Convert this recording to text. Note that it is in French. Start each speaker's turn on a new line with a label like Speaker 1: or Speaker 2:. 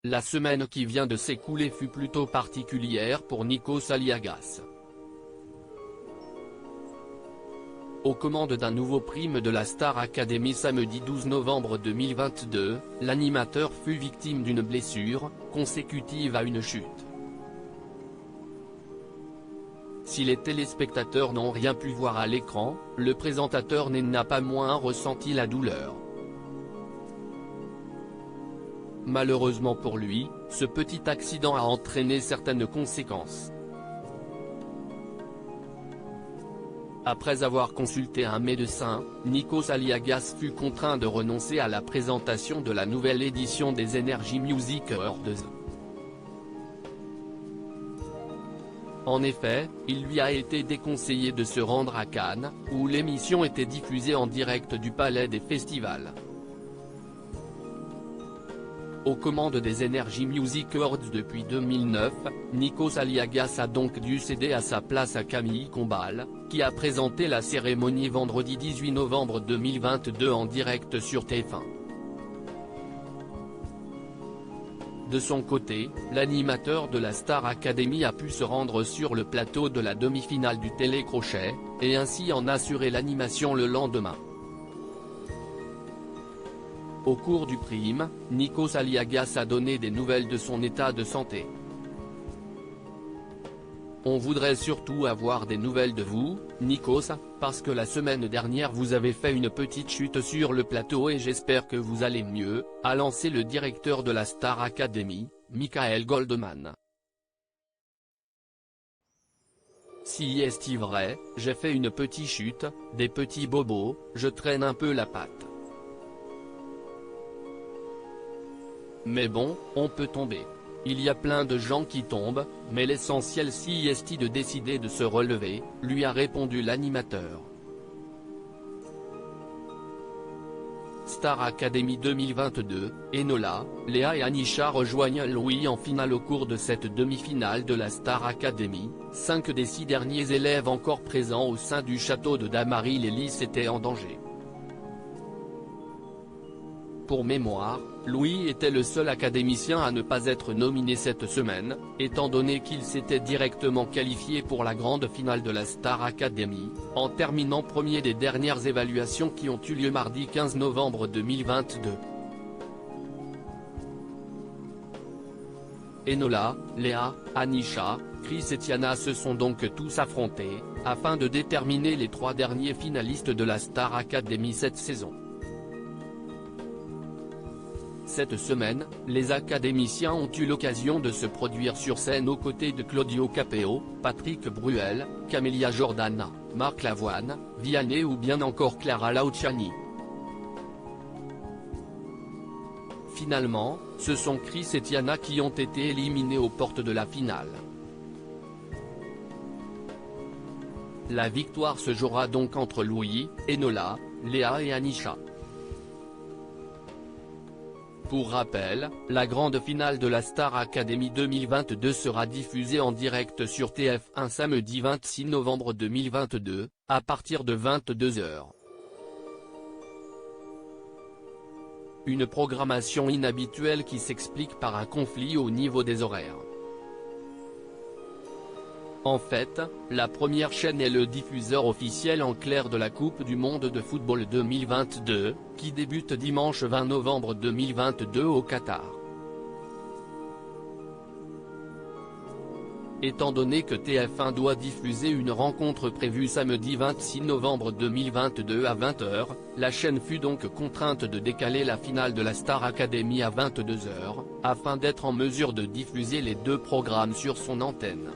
Speaker 1: La semaine qui vient de s'écouler fut plutôt particulière pour Nikos Aliagas. Aux commandes d'un nouveau prime de la Star Academy samedi 12 novembre 2022, l'animateur fut victime d'une blessure, consécutive à une chute. Si les téléspectateurs n'ont rien pu voir à l'écran, le présentateur n'a pas moins ressenti la douleur. Malheureusement pour lui, ce petit accident a entraîné certaines conséquences. Après avoir consulté un médecin, Nikos Aliagas fut contraint de renoncer à la présentation de la nouvelle édition des Energy Music Awards. En effet, il lui a été déconseillé de se rendre à Cannes, où l'émission était diffusée en direct du Palais des Festivals. Aux commandes des Energy Music Awards depuis 2009, Nikos Aliagas a donc dû céder à sa place à Camille Combal, qui a présenté la cérémonie vendredi 18 novembre 2022 en direct sur TF1. De son côté, l'animateur de la Star Academy a pu se rendre sur le plateau de la demi-finale du télécrochet, et ainsi en assurer l'animation le lendemain. Au cours du prime, Nikos Aliagas a donné des nouvelles de son état de santé. On voudrait surtout avoir des nouvelles de vous, Nikos, parce que la semaine dernière vous avez fait une petite chute sur le plateau et j'espère que vous allez mieux, a lancé le directeur de la Star Academy, Michael Goldman. Si est vrai, j'ai fait une petite chute, des petits bobos, je traîne un peu la patte. Mais bon, on peut tomber. Il y a plein de gens qui tombent, mais l'essentiel si est de décider de se relever, lui a répondu l'animateur. Star Academy 2022, Enola, Léa et Anisha rejoignent Louis en finale au cours de cette demi-finale de la Star Academy. 5 des 6 derniers élèves encore présents au sein du château de Damary-les-Lys étaient en danger. Pour mémoire, Louis était le seul académicien à ne pas être nominé cette semaine, étant donné qu'il s'était directement qualifié pour la grande finale de la Star Academy, en terminant premier des dernières évaluations qui ont eu lieu mardi 15 novembre 2022. Enola, Léa, Anisha, Chris et Tiana se sont donc tous affrontés, afin de déterminer les 3 derniers finalistes de la Star Academy cette saison. Cette semaine, les académiciens ont eu l'occasion de se produire sur scène aux côtés de Claudio Capeo, Patrick Bruel, Camélia Jordana, Marc Lavoine, Vianney ou bien encore Clara Luciani. Finalement, ce sont Chris et Tiana qui ont été éliminés aux portes de la finale. La victoire se jouera donc entre Louis, Enola, Léa et Anisha. Pour rappel, la grande finale de la Star Academy 2022 sera diffusée en direct sur TF1 samedi 26 novembre 2022, à partir de 22 h. Une programmation inhabituelle qui s'explique par un conflit au niveau des horaires. En fait, la première chaîne est le diffuseur officiel en clair de la Coupe du Monde de football 2022, qui débute dimanche 20 novembre 2022 au Qatar. Étant donné que TF1 doit diffuser une rencontre prévue samedi 26 novembre 2022 à 20 h, la chaîne fut donc contrainte de décaler la finale de la Star Academy à 22 h, afin d'être en mesure de diffuser les 2 programmes sur son antenne.